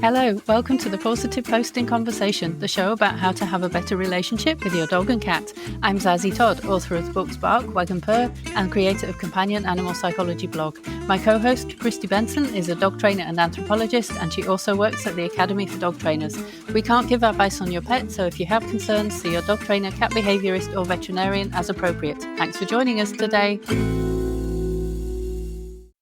Hello, welcome to the Positive Posting Conversation, the show about how to have a better relationship with your dog and cat. I'm Zazie Todd, author of the books Bark, Wag and Purr, and creator of companion animal psychology blog. My co-host, Kristi Benson, is a dog trainer and anthropologist, and she also works at the Academy for Dog Trainers. We can't give advice on your pet, so if you have concerns, see your dog trainer, cat behaviourist, or veterinarian as appropriate. Thanks for joining us today.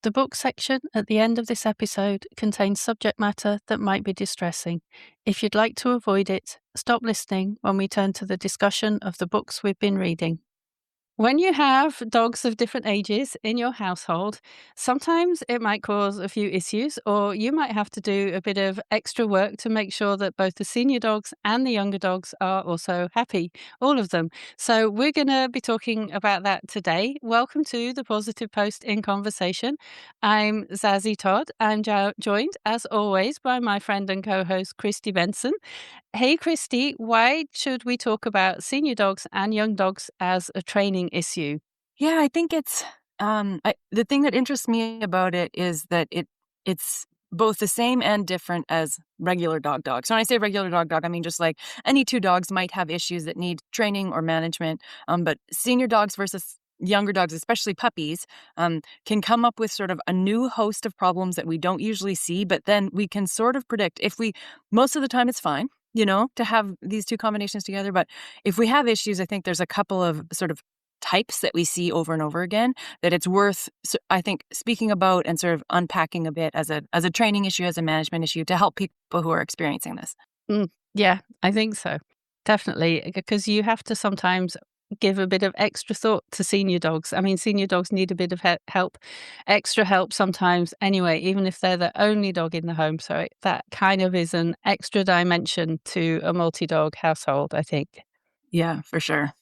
The book section at the end of this episode contains subject matter that might be distressing. If you'd like to avoid it, stop listening when we turn to the discussion of the books we've been reading. When you have dogs of different ages in your household, sometimes it might cause a few issues, or you might have to do a bit of extra work to make sure that both the senior dogs and the younger dogs are also happy, all of them. So we're going to be talking about that today. Welcome to the Positive Post in Conversation. I'm Zazie Todd. I'm joined, as always, by my friend and co-host, Kristi Benson. Hey, Kristi, why should we talk about senior dogs and young dogs as a training issue? Yeah, I think it's the thing that interests me about it is that it's both the same and different as regular dog. So when I say regular dog, I mean just like any two dogs might have issues that need training or management. But senior dogs versus younger dogs, especially puppies, can come up with sort of a new host of problems that we don't usually see, but then we can sort of predict most of the time it's fine, to have these two combinations together. But if we have issues, I think there's a couple of sort of types that we see over and over again that it's worth, I think, speaking about and sort of unpacking a bit as a training issue, as a management issue to help people who are experiencing this. Yeah, I think so. Definitely, because you have to sometimes give a bit of extra thought to senior dogs. I mean, senior dogs need a bit of help, extra help sometimes anyway, even if they're the only dog in the home. So that kind of is an extra dimension to a multi-dog household, I think. Yeah, for sure.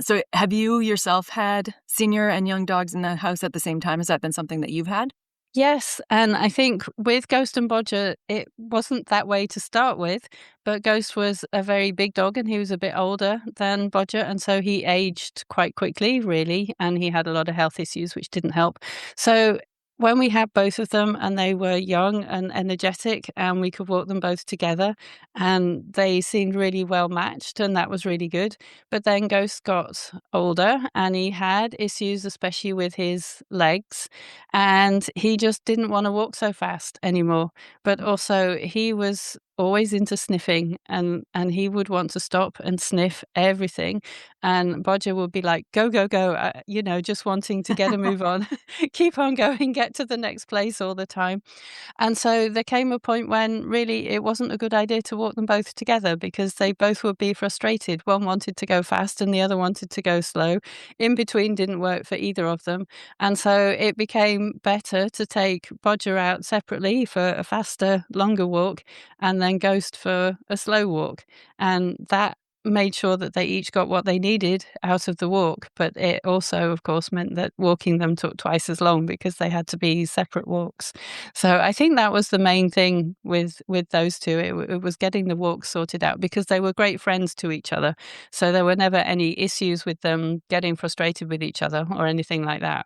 So have you yourself had senior and young dogs in the house at the same time? Has that been something that you've had? Yes, and I think with Ghost and Bodger, it wasn't that way to start with, but Ghost was a very big dog and he was a bit older than Bodger, and so he aged quite quickly, really, and he had a lot of health issues, which didn't help. So when we had both of them and they were young and energetic and we could walk them both together and they seemed really well matched and that was really good. But then Ghost got older and he had issues, especially with his legs, and he just didn't want to walk so fast anymore. But also he was always into sniffing and he would want to stop and sniff everything. And Bodger would be like, go, go, go, just wanting to get a move on, keep on going, get to the next place all the time. And so there came a point when really it wasn't a good idea to walk them both together because they both would be frustrated. One wanted to go fast and the other wanted to go slow. In between didn't work for either of them. And so it became better to take Bodger out separately for a faster, longer walk and then Ghost for a slow walk. And that made sure that they each got what they needed out of the walk. But it also, of course, meant that walking them took twice as long because they had to be separate walks. So I think that was the main thing with those two. It was getting the walks sorted out because they were great friends to each other. So there were never any issues with them getting frustrated with each other or anything like that.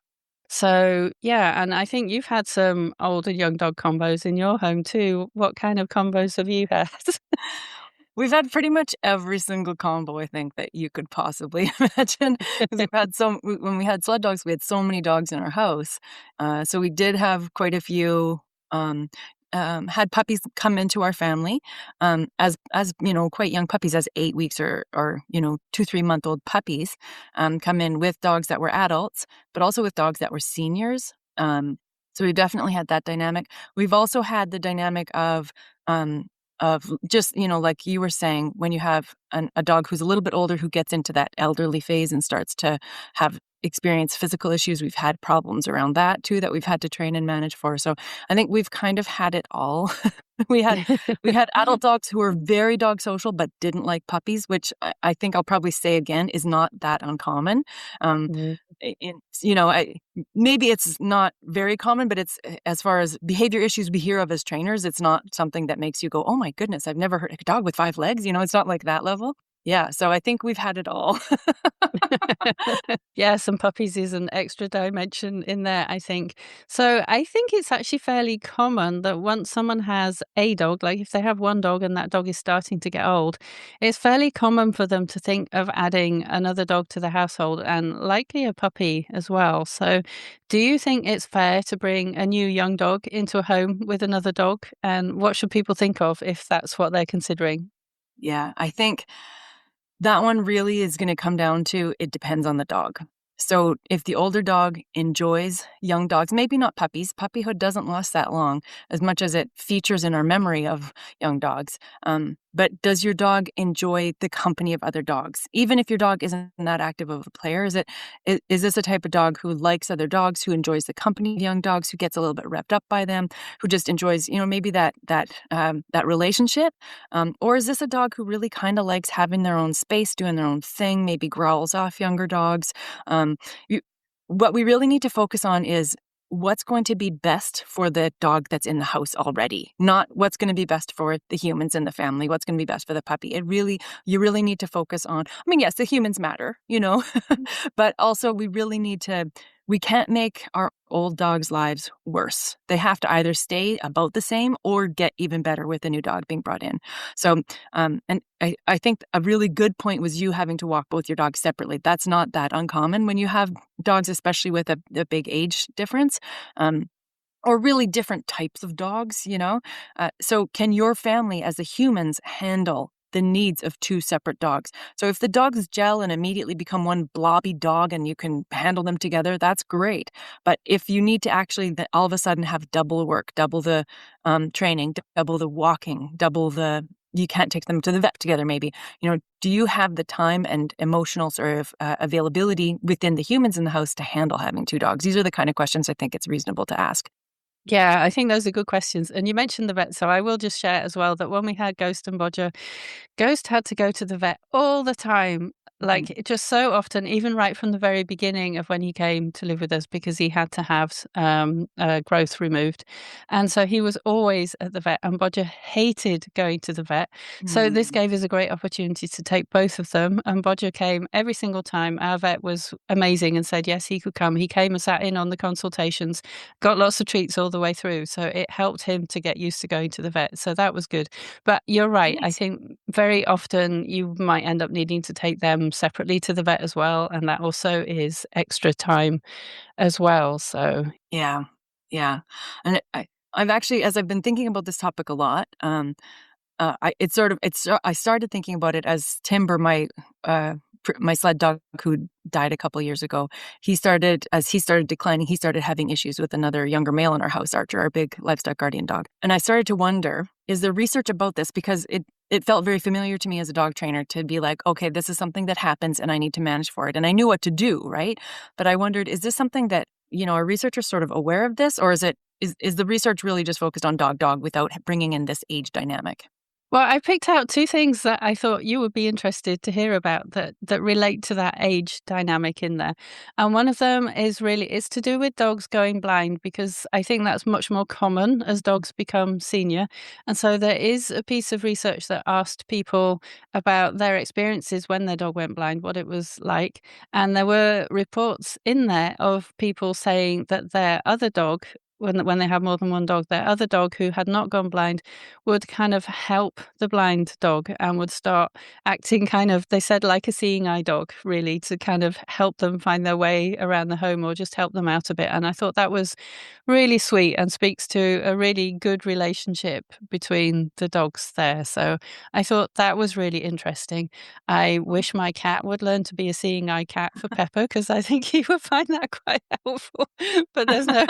So, yeah, and I think you've had some old and young dog combos in your home too. What kind of combos have you had? We've had pretty much every single combo, I think, that you could possibly imagine. Because when we had sled dogs, we had so many dogs in our house. So we did have quite a few, had puppies come into our family, as quite young puppies, as 8 weeks or 2-3 month old puppies, come in with dogs that were adults, but also with dogs that were seniors. So we've definitely had that dynamic. We've also had the dynamic of just, like you were saying, when you have a dog who's a little bit older who gets into that elderly phase and starts to experience physical issues. We've had problems around that too that we've had to train and manage for. So I think we've kind of had it all. we had adult dogs who were very dog social but didn't like puppies, which I think I'll probably say again is not that uncommon. Maybe it's not very common, but it's, as far as behavior issues we hear of as trainers, it's not something that makes you go, oh my goodness, I've never heard a dog with 5 legs. It's not like that level. Yeah, so I think we've had it all. Yeah, some puppies is an extra dimension in there, I think. So I think it's actually fairly common that once someone has a dog, like if they have one dog and that dog is starting to get old, it's fairly common for them to think of adding another dog to the household and likely a puppy as well. So do you think it's fair to bring a new young dog into a home with another dog? And what should people think of if that's what they're considering? Yeah, I think that one really is gonna come down to it depends on the dog. So, if the older dog enjoys young dogs, maybe not puppies, puppyhood doesn't last that long as much as it features in our memory of young dogs. But does your dog enjoy the company of other dogs? Even if your dog isn't that active of a player, is this a type of dog who likes other dogs, who enjoys the company of young dogs, who gets a little bit revved up by them, who just enjoys, maybe that relationship? Or is this a dog who really kind of likes having their own space, doing their own thing, maybe growls off younger dogs? You, what we really need to focus on is what's going to be best for the dog that's in the house already, not what's going to be best for the humans in the family, what's going to be best for the puppy. You really need to focus on, I mean, yes, the humans matter, but also we can't make our old dogs' lives worse. They have to either stay about the same or get even better with the new dog being brought in. So, and I think a really good point was you having to walk both your dogs separately. That's not that uncommon when you have dogs, especially with a big age difference. Or really different types of dogs, So, can your family as the humans handle the needs of two separate dogs? So, if the dogs gel and immediately become one blobby dog and you can handle them together, that's great. But if you need to actually all of a sudden have double work, double the training, double the walking, you can't take them to the vet together, maybe. Do you have the time and emotional sort of availability within the humans in the house to handle having two dogs? These are the kind of questions I think it's reasonable to ask. Yeah, I think those are good questions. And you mentioned the vet, so I will just share as well that when we had Ghost and Bodger, Ghost had to go to the vet all the time, like just so often, even right from the very beginning of when he came to live with us, because he had to have growth removed. And so he was always at the vet, and Bodger hated going to the vet. So this Mm. gave us a great opportunity to take both of them. And Bodger came every single time. Our vet was amazing and said, yes, he could come. He came and sat in on the consultations, got lots of treats all the way through. So it helped him to get used to going to the vet. So that was good. But you're right. I Nice. think very often you might end up needing to take them separately to the vet as well. And that also is extra time as well. So, Yeah, yeah, and I've actually, as I've been thinking about this topic a lot, I started thinking about it as Timber, uh, my sled dog who died a couple years ago. As he started declining, he started having issues with another younger male in our house, Archer, our big livestock guardian dog. And I started to wonder, is there research about this? Because it felt very familiar to me as a dog trainer to be like, okay, this is something that happens and I need to manage for it. And I knew what to do, right? But I wondered, is this something that, are researchers sort of aware of this, or is the research really just focused on dog without bringing in this age dynamic? well, I picked out two things that I thought you would be interested to hear about that relate to that age dynamic in there. And one of them is really it's to do with dogs going blind because I think that's much more common as dogs become senior. And so there is a piece of research that asked people about their experiences when their dog went blind, what it was like. And there were reports in there of people saying that their other dog when they have more than one dog, their other dog who had not gone blind would kind of help the blind dog and would start acting kind of, they said, like a seeing eye dog, really, to kind of help them find their way around the home or just help them out a bit. And I thought that was really sweet and speaks to a really good relationship between the dogs there. So I thought that was really interesting. I wish my cat would learn to be a seeing eye cat for Pepper because I think he would find that quite helpful. But there's no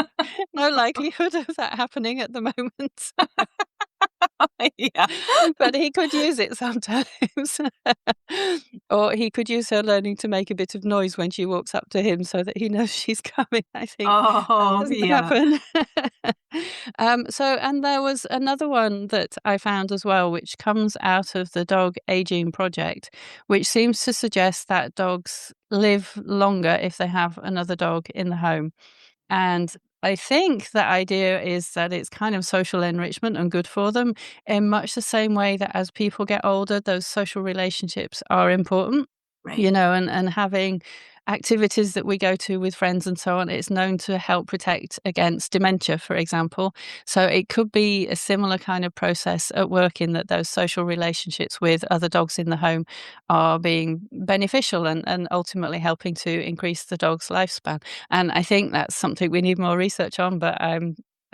likelihood of that happening at the moment. Yeah. But he could use it sometimes. Or he could use her learning to make a bit of noise when she walks up to him so that he knows she's coming. I think that Oh, doesn't yeah. happen. And there was another one that I found as well, which comes out of the Dog Aging Project, which seems to suggest that dogs live longer if they have another dog in the home. And I think the idea is that it's kind of social enrichment and good for them in much the same way that as people get older, those social relationships are important, Right. and having activities that we go to with friends and so on, it's known to help protect against dementia, for example. So it could be a similar kind of process at work in that those social relationships with other dogs in the home are being beneficial and ultimately helping to increase the dog's lifespan. And I think that's something we need more research on. But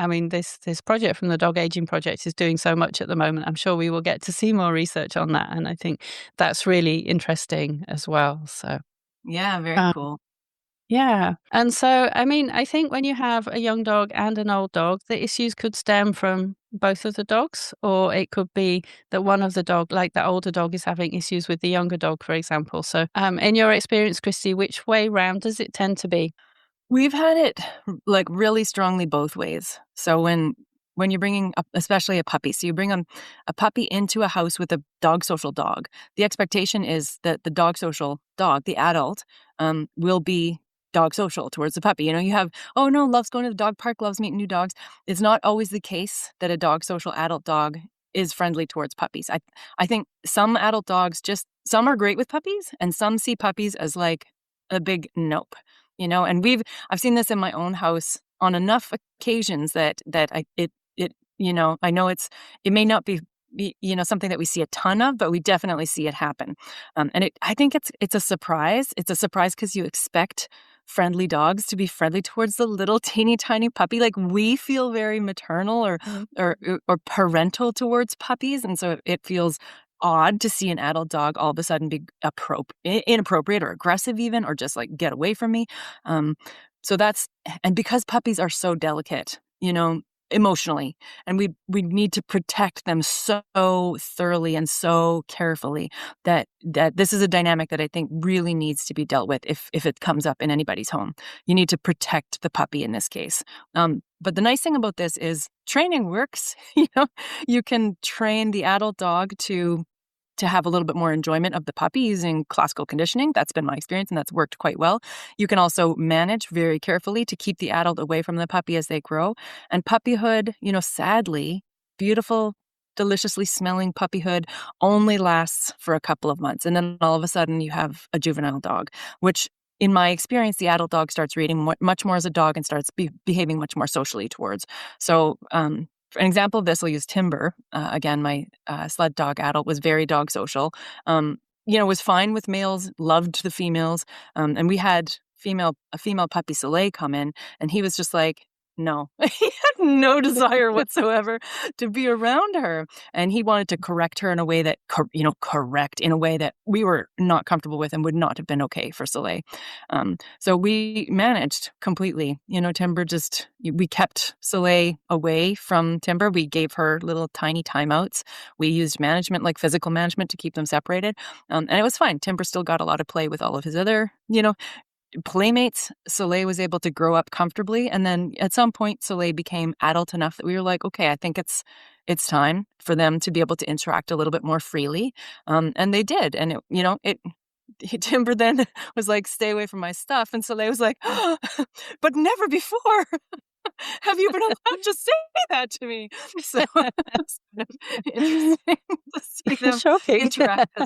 I mean, this project from the Dog Aging Project is doing so much at the moment. I'm sure we will get to see more research on that, and I think that's really interesting as well. So, Yeah, very um, cool. yeah, and so I mean, I think when you have a young dog and an old dog, the issues could stem from both of the dogs, or it could be that one of the dog, like the older dog, is having issues with the younger dog, for example. So, in your experience, Christy, which way round does it tend to be? We've had it, like, really strongly both ways. So when you're bringing up especially a puppy, so you bring a puppy into a house with a dog social dog, the expectation is that the dog social dog, the adult, will be dog social towards the puppy. You know, you have, "Oh, no, loves going to the dog park, loves meeting new dogs." It's not always the case that a dog social adult dog is friendly towards puppies. I think some adult dogs just some are great with puppies, and some see puppies as, like, a big nope. And I've seen this in my own house on enough occasions that I know it may not be something that we see a ton of, but we definitely see it happen. And I think it's a surprise. It's a surprise because you expect friendly dogs to be friendly towards the little teeny tiny puppy. Like, we feel very maternal or parental towards puppies, and so it feels odd to see an adult dog all of a sudden be inappropriate or aggressive even, or just like, get away from me. Um, so that's and because puppies are so delicate, emotionally, and we need to protect them so thoroughly and so carefully that this is a dynamic that I think really needs to be dealt with if it comes up in anybody's home. You need to protect the puppy in this case. But the nice thing about this is training works. You can train the adult dog to have a little bit more enjoyment of the puppy using classical conditioning. That's been my experience, and that's worked quite well. You can also manage very carefully to keep the adult away from the puppy as they grow. And puppyhood, sadly, beautiful, deliciously smelling puppyhood only lasts for a couple of months. And then all of a sudden you have a juvenile dog, which in my experience, the adult dog starts reading much more as a dog and starts behaving much more socially towards. So, for an example of this, I'll use Timber. Again, my sled dog adult was very dog social. Was fine with males, loved the females. And we had a female puppy Soleil come in, and he was just like, no, he had no desire whatsoever to be around her. And he wanted to correct her in a way that, correct in a way that we were not comfortable with and would not have been okay for Soleil. So we managed completely. Timber we kept Soleil away from Timber. We gave her little tiny timeouts. We used management, like physical management, to keep them separated. And it was fine. Timber still got a lot of play with all of his other, playmates. Soleil was able to grow up comfortably. And then at some point, Soleil became adult enough that we were like, okay, I think it's time for them to be able to interact a little bit more freely. And they did. And Timber then was like, stay away from my stuff. And Soleil was like, but never before have you been allowed to say that to me. So it's kind of interesting to see them Shocking. interact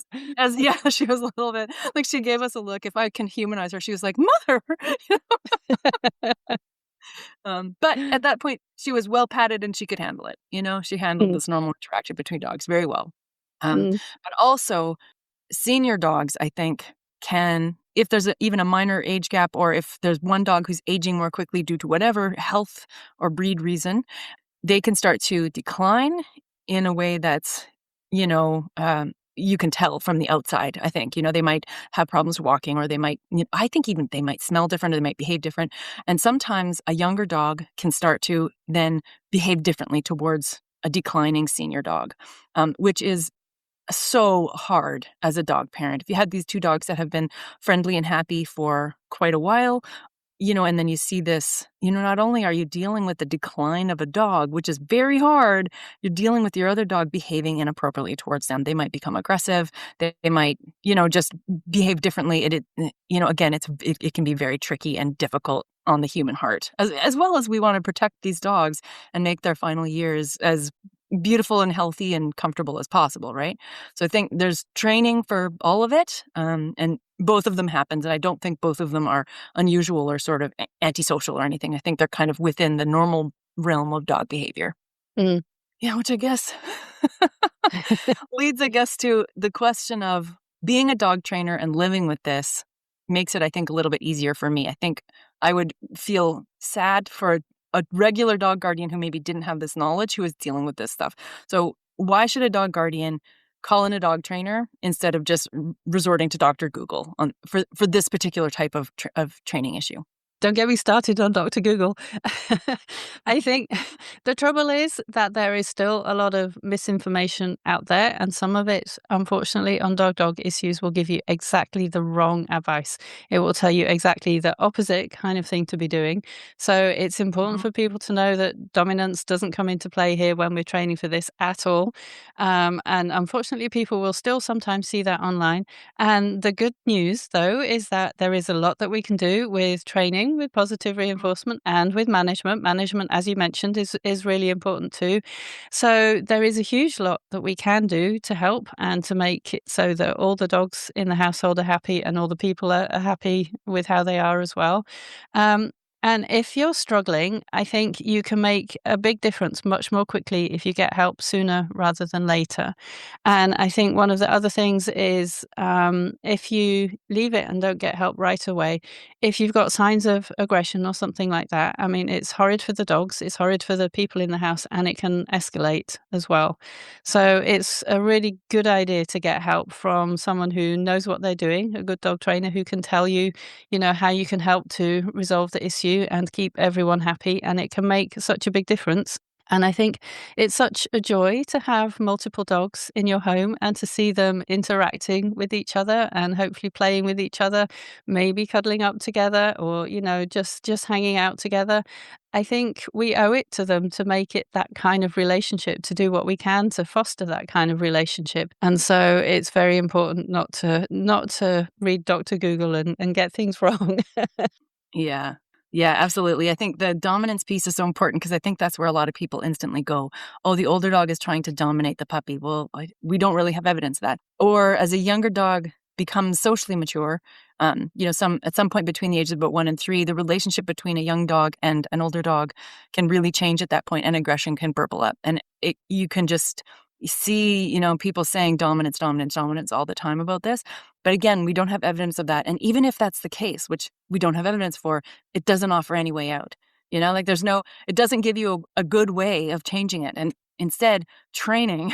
yeah, she was a little bit like, she gave us a look. If I can humanize her, she was like, mother. But at that point, she was well padded and she could handle it. She handled Mm, this normal interaction between dogs very well. mm, But also, senior dogs, I think, can, if there's even a minor age gap, or if there's one dog who's aging more quickly due to whatever health or breed reason, they can start to decline in a way that's, you can tell from the outside, I think. They might have problems walking, or they might, I think even they might smell different, or they might behave different. And sometimes a younger dog can start to then behave differently towards a declining senior dog, which is so hard as a dog parent. If you had these two dogs that have been friendly and happy for quite a while, and then you see this, not only are you dealing with the decline of a dog, which is very hard, you're dealing with your other dog behaving inappropriately towards them. They might become aggressive. They might, just behave differently. Again, it can be very tricky and difficult on the human heart, as well as we want to protect these dogs and make their final years as beautiful and healthy and comfortable as possible, right? So I think there's training for all of it, and both of them happens, and I don't think both of them are unusual or sort of antisocial or anything. I think they're kind of within the normal realm of dog behavior. Mm. Yeah, which I guess leads, I guess, to the question of being a dog trainer and living with this makes it, I think, a little bit easier for me. I think I would feel sad for a regular dog guardian who maybe didn't have this knowledge, who is dealing with this stuff. So why should a dog guardian call in a dog trainer instead of just resorting to Dr. Google for this particular type of training issue? Don't get me started on Dr. Google. I think the trouble is that there is still a lot of misinformation out there, and some of it, unfortunately, on dog issues will give you exactly the wrong advice. It will tell you exactly the opposite kind of thing to be doing. So it's important Mhm. for people to know that dominance doesn't come into play here when we're training for this at all. And unfortunately, people will still sometimes see that online. And the good news, though, is that there is a lot that we can do with training, with positive reinforcement, and with management. Management, as you mentioned, is really important too. So there is a huge lot that we can do to help and to make it so that all the dogs in the household are happy and all the people are happy with how they are as well. Um, and if you're struggling, I think you can make a big difference much more quickly if you get help sooner rather than later. And I think one of the other things is if you leave it and don't get help right away, if you've got signs of aggression or something like that, I mean, it's horrid for the dogs, it's horrid for the people in the house, and it can escalate as well. So it's a really good idea to get help from someone who knows what they're doing, a good dog trainer who can tell you, how you can help to resolve the issue and keep everyone happy. And it can make such a big difference. And I think it's such a joy to have multiple dogs in your home and to see them interacting with each other and hopefully playing with each other, maybe cuddling up together or, just hanging out together. I think we owe it to them to make it that kind of relationship, to do what we can to foster that kind of relationship. And so it's very important not to read Dr. Google and get things wrong. Yeah. Yeah, absolutely. I think the dominance piece is so important because I think that's where a lot of people instantly go, "Oh, the older dog is trying to dominate the puppy." Well, we don't really have evidence of that. Or as a younger dog becomes socially mature, at some point between the ages of about 1 and 3, the relationship between a young dog and an older dog can really change at that point, and aggression can burble up. And you can just see, people saying dominance, dominance, dominance all the time about this. But again, we don't have evidence of that. And even if that's the case, which we don't have evidence for, it doesn't offer any way out. Like it doesn't give you a good way of changing it. And instead, training,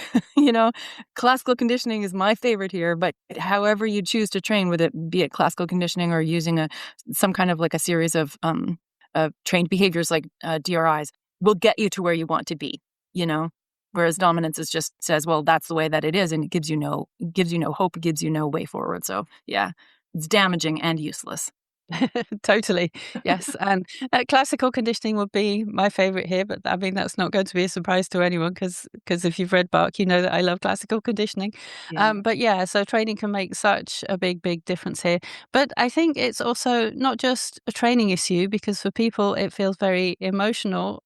classical conditioning is my favorite here, but however you choose to train, with it be it classical conditioning or using some kind of like a series of trained behaviors like DRIs, will get you to where you want to be, you know? Whereas dominance is just says, well, that's the way that it is, and it gives you no hope, it gives you no way forward. So yeah, it's damaging and useless. Totally. Yes. And classical conditioning would be my favorite here, but I mean, that's not going to be a surprise to anyone because if you've read Bark, you know that I love classical conditioning. Yeah. But yeah, so training can make such a big, big difference here. But I think it's also not just a training issue because for people, it feels very emotional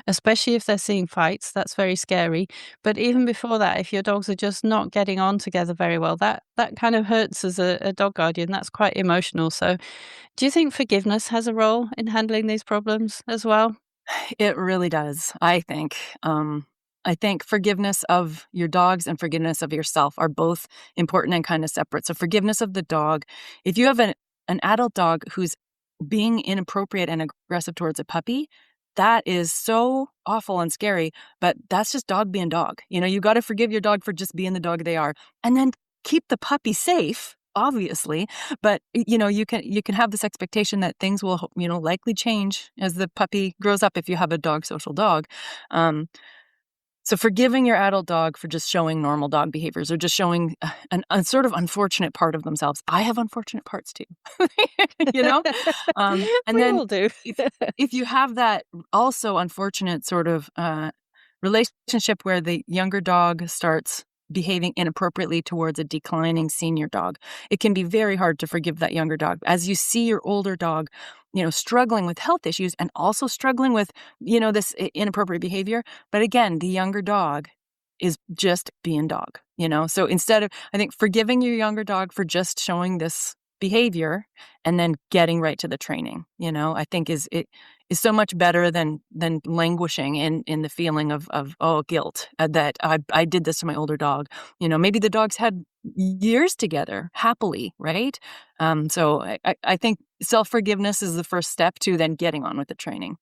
especially if they're seeing fights, that's very scary. But even before that, if your dogs are just not getting on together very well, that kind of hurts as a dog guardian. That's quite emotional. So do you think forgiveness has a role in handling these problems as well? It really does, I think. I think forgiveness of your dogs and forgiveness of yourself are both important and kind of separate. So forgiveness of the dog, if you have an adult dog who's being inappropriate and aggressive towards a puppy, that is so awful and scary, but that's just dog being dog. You got to forgive your dog for just being the dog they are, and then keep the puppy safe, obviously. But you can have this expectation that things will likely change as the puppy grows up if you have a dog social dog. So forgiving your adult dog for just showing normal dog behaviors or just showing a sort of unfortunate part of themselves. I have unfortunate parts too, you know? And We then all do. if you have that also unfortunate sort of relationship where the younger dog starts behaving inappropriately towards a declining senior dog. It can be very hard to forgive that younger dog. As you see your older dog, struggling with health issues and also struggling with, this inappropriate behavior. But again, the younger dog is just being dog, So instead of, I think, forgiving your younger dog for just showing this behavior and then getting right to the training, I think is so much better than languishing in the feeling of guilt, that I did this to my older dog. Maybe the dogs had years together happily, right? So I think self-forgiveness is the first step to then getting on with the training.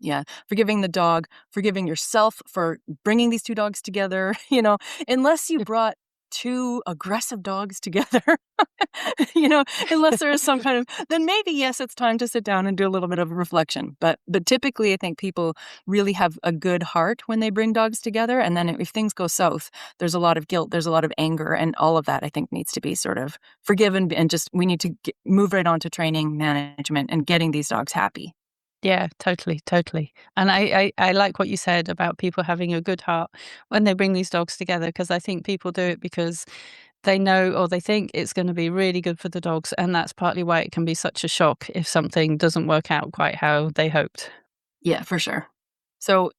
Yeah, forgiving the dog, forgiving yourself for bringing these two dogs together, unless you brought two aggressive dogs together, unless there is some kind of, then maybe, yes, it's time to sit down and do a little bit of reflection. But typically, I think people really have a good heart when they bring dogs together. And then if things go south, there's a lot of guilt, there's a lot of anger, and all of that, I think, needs to be sort of forgiven. And just, we need to move right on to training, management, and getting these dogs happy. Yeah, totally, totally. And I like what you said about people having a good heart when they bring these dogs together, because I think people do it because they know or they think it's going to be really good for the dogs. And that's partly why it can be such a shock if something doesn't work out quite how they hoped. Yeah, for sure. So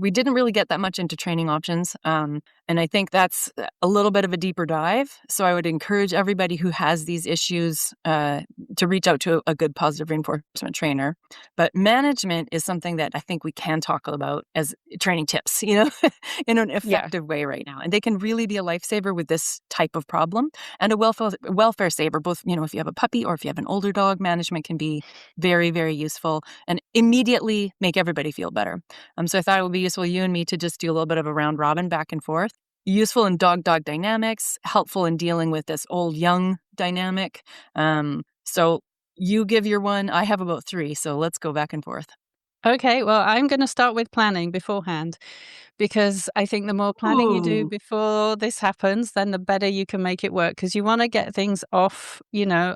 we didn't really get that much into training options. And I think that's a little bit of a deeper dive. So I would encourage everybody who has these issues to reach out to a good positive reinforcement trainer. But management is something that I think we can talk about as training tips, in an Yeah. effective way right now. And they can really be a lifesaver with this type of problem, and a welfare saver, both, if you have a puppy or if you have an older dog. Management can be very, very useful and immediately make everybody feel better. So I thought it would be useful, you and me, to just do a little bit of a round robin back and forth. Useful in dog-dog dynamics, helpful in dealing with this old-young dynamic. So you give your one, I have about 3, so let's go back and forth. Okay, well, I'm going to start with planning beforehand, because I think the more planning you do Ooh. before this happens, then the better you can make it work, because you want to get things off,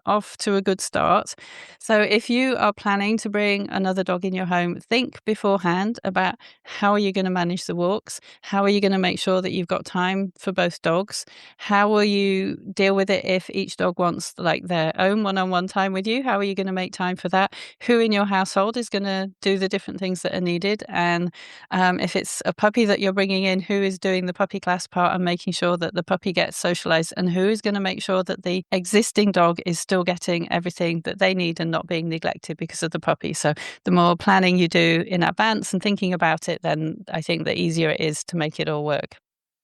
off to a good start. So if you are planning to bring another dog in your home, think beforehand about how are you going to manage the walks? How are you going to make sure that you've got time for both dogs? How will you deal with it if each dog wants like their own one-on-one time with you? How are you going to make time for that? Who in your household is going to do the different things that are needed? And if it's a puppy that you're bringing in, who is doing the puppy class part and making sure that the puppy gets socialized, and who is going to make sure that the existing dog is still getting everything that they need and not being neglected because of the puppy. So the more planning you do in advance and thinking about it, then I think the easier it is to make it all work.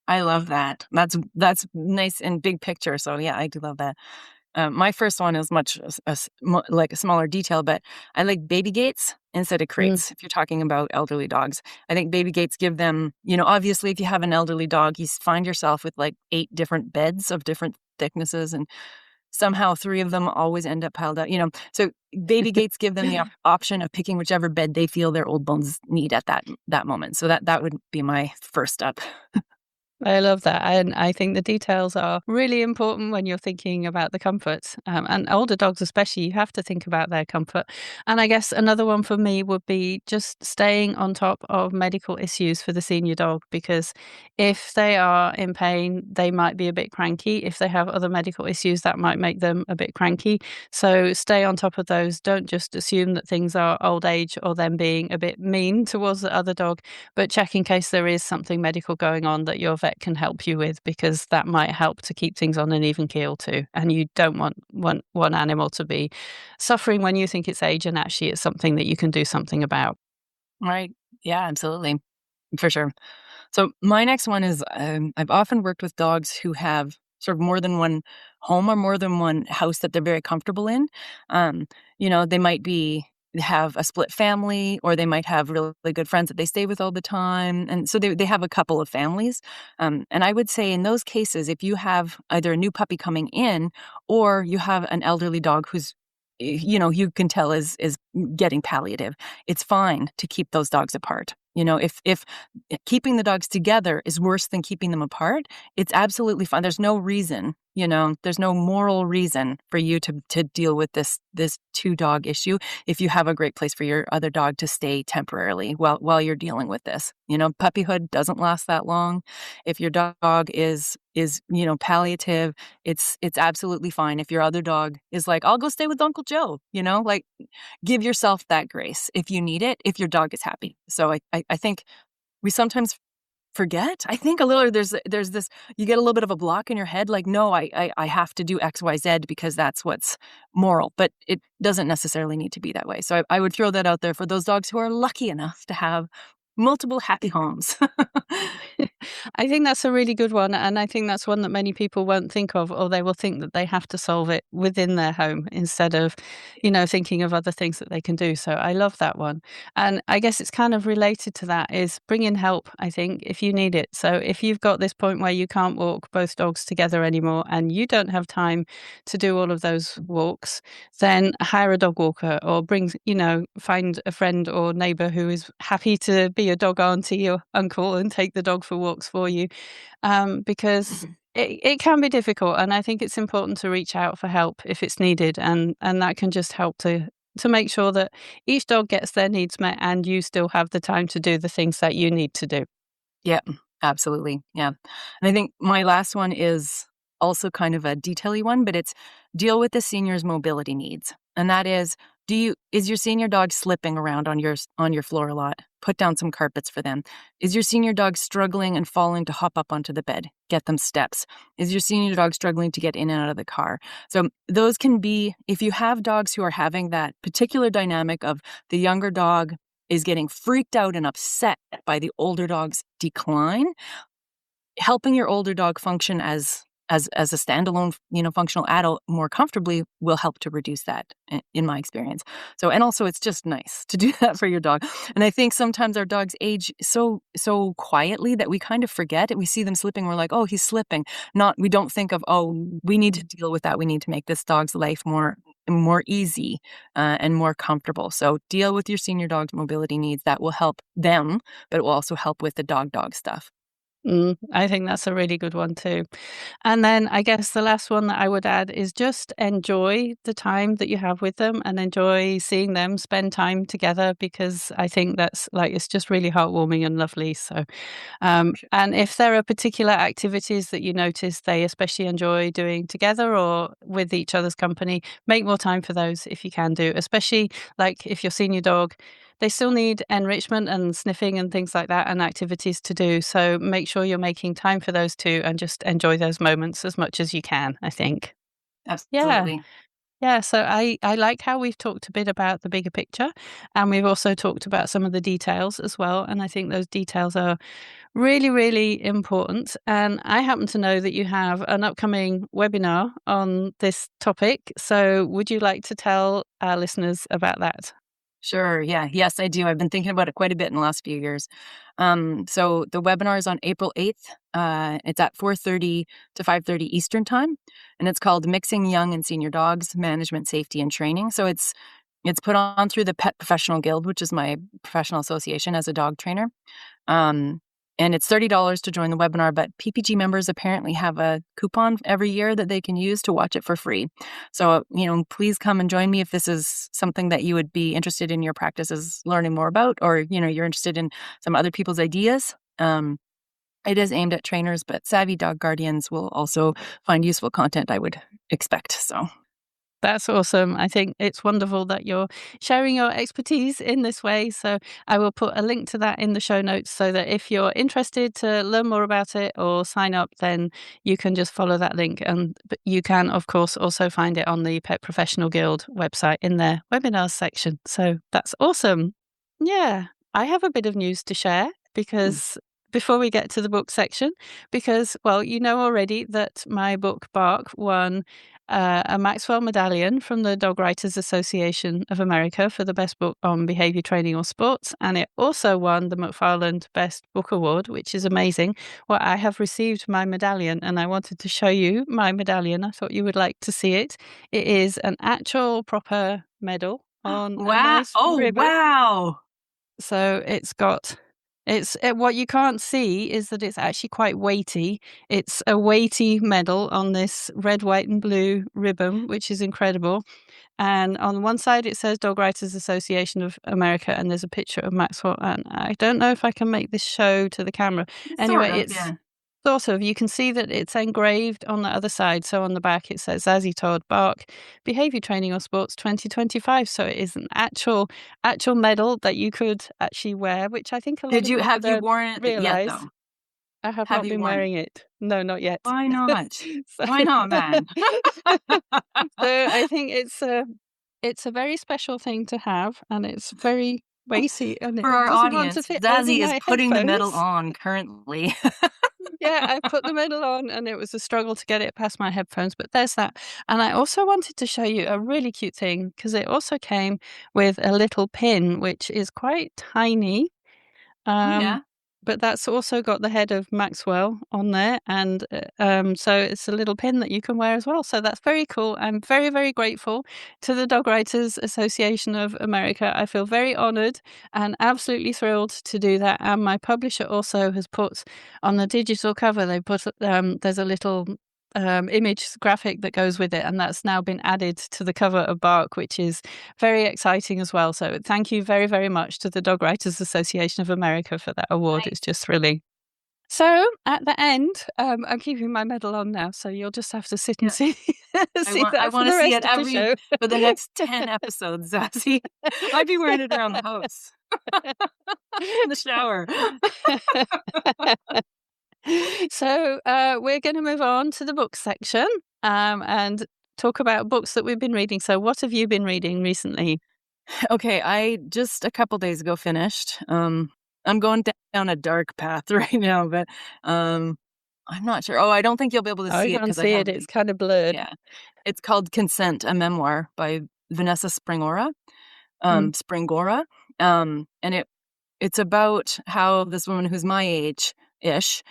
I love that. That's nice and big picture. So yeah, I do love that. My first one is much like a smaller detail, but I like baby gates instead of Mm. crates. If you're talking about elderly dogs, I think baby gates give them, obviously, if you have an elderly dog, you find yourself with like 8 different beds of different thicknesses, and somehow 3 of them always end up piled up. So baby gates give them the option of picking whichever bed they feel their old bones need at that moment. So that would be my first up. I love that. And I think the details are really important when you're thinking about the comfort. And older dogs, especially, you have to think about their comfort. And I guess another one for me would be just staying on top of medical issues for the senior dog, because if they are in pain, they might be a bit cranky. If they have other medical issues, that might make them a bit cranky. So stay on top of those. Don't just assume that things are old age or them being a bit mean towards the other dog, but check in case there is something medical going on that your vet can help you with, because that might help to keep things on an even keel too. And you don't want one animal to be suffering when you think it's age, and actually it's something that you can do something about. Right. Yeah, absolutely. For sure. So my next one is, I've often worked with dogs who have sort of more than one home or more than one house that they're very comfortable in. They might have a split family, or they might have really good friends that they stay with all the time. And so they have a couple of families. And I would say in those cases, if you have either a new puppy coming in, or you have an elderly dog who's, you can tell is getting palliative, it's fine to keep those dogs apart. If keeping the dogs together is worse than keeping them apart, it's absolutely fine. There's no reason There's no moral reason for you to deal with this two dog issue if you have a great place for your other dog to stay temporarily while you're dealing with this. Puppyhood doesn't last that long. If your dog is palliative, it's absolutely fine. If your other dog is like, I'll go stay with Uncle Joe, like, give yourself that grace if you need it, if your dog is happy. So I think we sometimes forget. I think a little there's this, you get a little bit of a block in your head, like, no, I have to do XYZ because that's what's moral, but it doesn't necessarily need to be that way. So I would throw that out there for those dogs who are lucky enough to have multiple happy homes. I think that's a really good one, and I think that's one that many people won't think of, or they will think that they have to solve it within their home instead of, thinking of other things that they can do. So I love that one. And I guess it's kind of related to that is bring in help, I think, if you need it. So if you've got this point where you can't walk both dogs together anymore and you don't have time to do all of those walks, then hire a dog walker or find a friend or neighbor who is happy to be a dog auntie or uncle and take the dog for walks for you, because it can be difficult. And I think it's important to reach out for help if it's needed. And that can just help to make sure that each dog gets their needs met and you still have the time to do the things that you need to do. Yeah, absolutely. Yeah. And I think my last one is also kind of a detail-y one, but it's deal with the senior's mobility needs. And that is, is your senior dog slipping around on your floor a lot? Put down some carpets for them. Is your senior dog struggling and falling to hop up onto the bed? Get them steps. Is your senior dog struggling to get in and out of the car? So those can be, if you have dogs who are having that particular dynamic of the younger dog is getting freaked out and upset by the older dog's decline, helping your older dog function as a standalone, functional adult more comfortably will help to reduce that, in my experience. So, and also it's just nice to do that for your dog. And I think sometimes our dogs age so quietly that we kind of forget it. We see them slipping. We're like, oh, he's slipping. We don't think of, oh, we need to deal with that. We need to make this dog's life more easy and more comfortable. So deal with your senior dog's mobility needs. That will help them, but it will also help with the dog stuff. I think that's a really good one too. And then I guess the last one that I would add is just enjoy the time that you have with them and enjoy seeing them spend time together, because I think that's it's just really heartwarming and lovely. So, and if there are particular activities that you notice they especially enjoy doing together or with each other's company, make more time for those if you can do, especially if your senior dog, they still need enrichment and sniffing and things like that and activities to do. So make sure you're making time for those too and just enjoy those moments as much as you can, I think. Yeah. Absolutely. Yeah. So I like how we've talked a bit about the bigger picture, and we've also talked about some of the details as well. And I think those details are really, really important. And I happen to know that you have an upcoming webinar on this topic. So would you like to tell our listeners about that? Sure. Yeah. Yes, I do. I've been thinking about it quite a bit in the last few years. So the webinar is on April 8th. It's at 4:30 to 5:30 Eastern time, and it's called Mixing Young and Senior Dogs, Management, Safety, and Training. So it's put on through the Pet Professional Guild, which is my professional association as a dog trainer. And it's $30 to join the webinar, but PPG members apparently have a coupon every year that they can use to watch it for free. So, please come and join me if this is something that you would be interested in your practices learning more about, or, you're interested in some other people's ideas. It is aimed at trainers, but savvy dog guardians will also find useful content, I would expect. So. That's awesome. I think it's wonderful that you're sharing your expertise in this way. So I will put a link to that in the show notes so that if you're interested to learn more about it or sign up, then you can just follow that link. And you can, of course, also find it on the Pet Professional Guild website in their webinars section. So that's awesome. Yeah, I have a bit of news to share because before we get to the book section, because, well, you know already that my book, Bark, won a Maxwell Medallion from the Dog Writers Association of America for the best book on behavior training or sports. And it also won the McFarland Best Book Award, which is amazing. Well, I have received my medallion and I wanted to show you my medallion. I thought you would like to see it. It is an actual proper medal on a Wow. nice Oh, ribbon. wow. So it's got It's what you can't see is that it's actually quite weighty. It's a weighty medal on this red, white, and blue ribbon, which is incredible. And on one side, it says Dog Writers Association of America, and there's a picture of Maxwell. And I don't know if I can make this show to the camera. Sort Anyway, of, it's yeah. sort of, you can see that it's engraved on the other side. So on the back, it says Zazie Todd Bark Behavior Training or Sports 2025. So it is an actual medal that you could actually wear, which I think a lot Did of you people have you don't worn it yet realize. though? I have Have not you been worn it? wearing it. No, not yet. Why not? So, Why not, man? so I think it's a very special thing to have, and it's very weighty, and For it our doesn't want to audience, fit over Zazie is my putting the medal headphones. on currently. Yeah, I put the medal on, and it was a struggle to get it past my headphones, but there's that. And I also wanted to show you a really cute thing because it also came with a little pin, which is quite tiny. Oh Um, yeah. but that's also got the head of Maxwell on there, and so it's a little pin that you can wear as well. So that's very cool. I'm very, very grateful to the Dog Writers Association of America. I feel very honoured and absolutely thrilled to do that. And my publisher also has put on the digital cover. They put there's a little image graphic that goes with it, and that's now been added to the cover of Bark, which is very exciting as well. So thank you very, very much to the Dog Writers Association of America for that award. It's Nice. just thrilling. So at the end, I'm keeping my medal on now, so you'll just have to sit and Yeah. see see I that for want to the see it rest of the show. for the next 10 episodes, Zazie. I'd be wearing it around the house. In the shower. So we're going to move on to the book section and talk about books that we've been reading. So what have you been reading recently? Okay, I just a couple days ago finished. I'm going down a dark path right now, but I'm not sure. Oh, I don't think you'll be able to I see it can't because I see have it. It's kind of blurred. yeah. It's called Consent, a memoir by Vanessa Mm, Springora. And it's about how this woman who's my age-ish,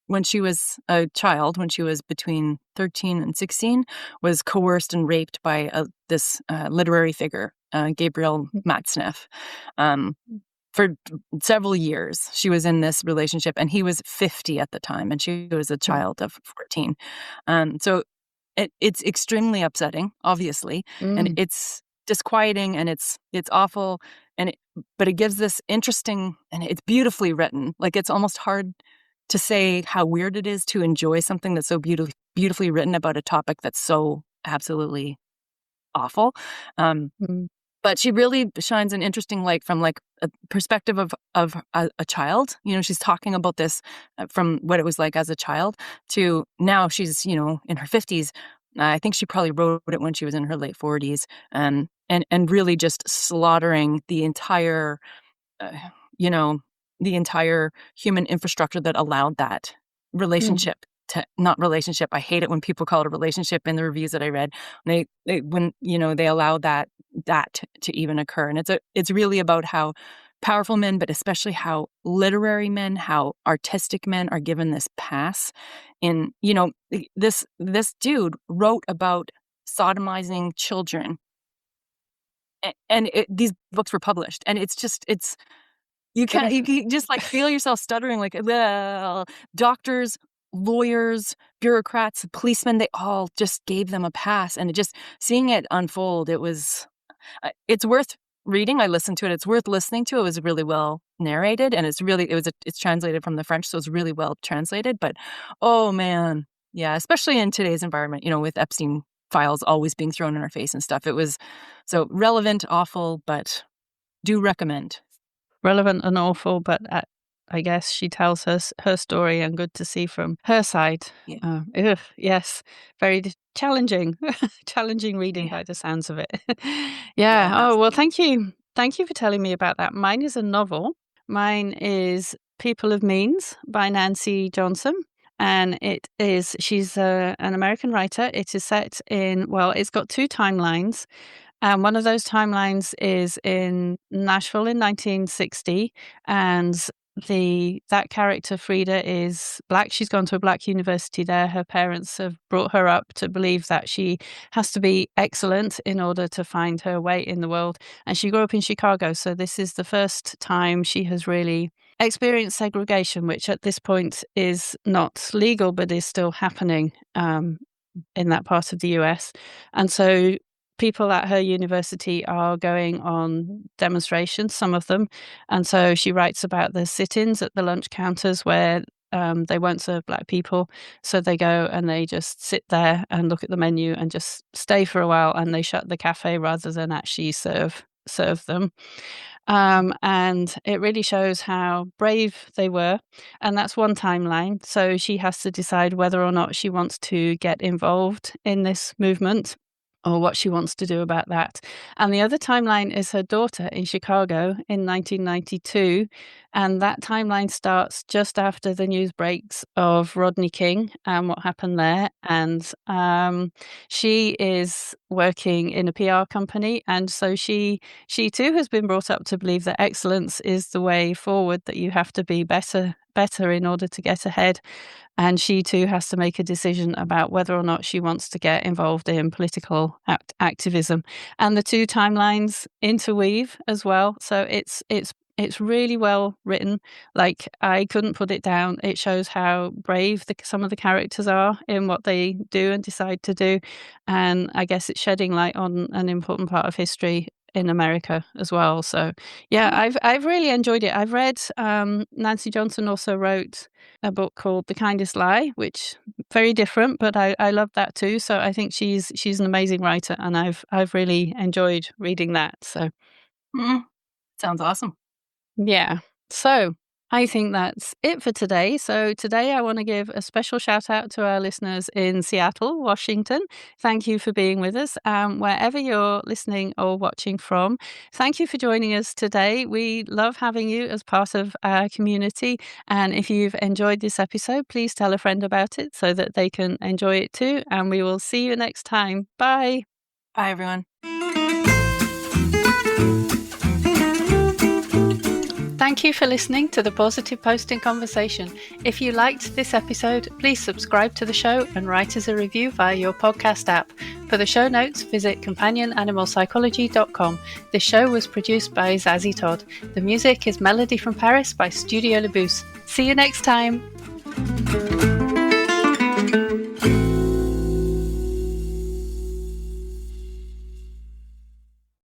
when she was a child, when she was between 13 and 16, was coerced and raped by this literary figure, Gabriel mm, Matzneff. Um, for several years, she was in this relationship, and he was 50 at the time, and she was a mm, child of 14. So it's extremely upsetting, obviously, and mm, it's disquieting, and it's awful, but it gives this interesting, and it's beautifully written. Like, it's almost hard to say how weird it is to enjoy something that's so beautifully written about a topic that's so absolutely awful. Um, mm, but she really shines an interesting light from, like, a perspective of a child. You know, she's talking about this from what it was like as a child to now she's, in her 50s. I think she probably wrote it when she was in her late 40s, and really just slaughtering uh, you know, the entire human infrastructure that allowed that mm, relationship to not relationship. I hate it when people call it a relationship in the reviews that I read. When they allow that to even occur, and it's really about how powerful men, but especially how literary men, how artistic men are given this pass. This dude wrote about sodomizing children, and these books were published, and it's you can just, like, feel yourself stuttering, like, "Well," doctors, lawyers, bureaucrats, policemen, they all just gave them a pass, and seeing it unfold, it's worth reading. I listened to it. It's worth listening to. It was really well narrated, and it's translated from the French, so it's really well translated, but, oh, man. Yeah, especially in today's environment, with Epstein files always being thrown in our face and stuff. It was so relevant, awful, but do recommend. relevant and awful, but I guess she tells her story, and good to see from her side. Yeah, Yes, very challenging, challenging reading yeah, by the sounds of it. yeah, Yeah. Oh well, absolutely. thank you for telling me about that. Mine is a novel. Mine is People of Means by Nancy Johnson. And she's an American writer. It is set in, well, it's got two timelines. And one of those timelines is in Nashville in 1960, and that character Frida is Black. She's gone to a Black university there. Her parents have brought her up to believe that she has to be excellent in order to find her way in the world. And she grew up in Chicago, so this is the first time she has really experienced segregation, which at this point is not legal but is still happening in that part of the US. And so people at her university are going on demonstrations, some of them. And so she writes about the sit-ins at the lunch counters where they won't serve Black people. So they go and they just sit there and look at the menu and just stay for a while, and they shut the cafe rather than actually serve them. And it really shows how brave they were. And that's one timeline. So she has to decide whether or not she wants to get involved in this movement or what she wants to do about that. And the other timeline is her daughter in Chicago in 1992. And that timeline starts just after the news breaks of Rodney King and what happened there. And she is working in a PR company. And so she too has been brought up to believe that excellence is the way forward, that you have to be better in order to get ahead. And she too has to make a decision about whether or not she wants to get involved in political activism. And the two timelines interweave as well. So it's really well written. Like, I couldn't put it down. It shows how brave some of the characters are in what they do and decide to do. And I guess it's shedding light on an important part of history in America as well. So yeah, I've really enjoyed it. I've read Nancy Johnson also wrote a book called The Kindest Lie, which very different, but I love that too. So I think she's an amazing writer, and I've really enjoyed reading that. So Sounds awesome. yeah. So I think that's it for today. So today I want to give a special shout out to our listeners in Seattle, Washington. Thank you for being with us. Wherever you're listening or watching from, thank you for joining us today. We love having you as part of our community. And if you've enjoyed this episode, please tell a friend about it so that they can enjoy it too. And we will see you next time. Bye. Bye, everyone. Thank you for listening to the Positive Posting Conversation. If you liked this episode, please subscribe to the show and write us a review via your podcast app. For the show notes, visit companionanimalpsychology.com. This show was produced by Zazie Todd. The music is Melody from Paris by Studio Le Bousse. See you next time.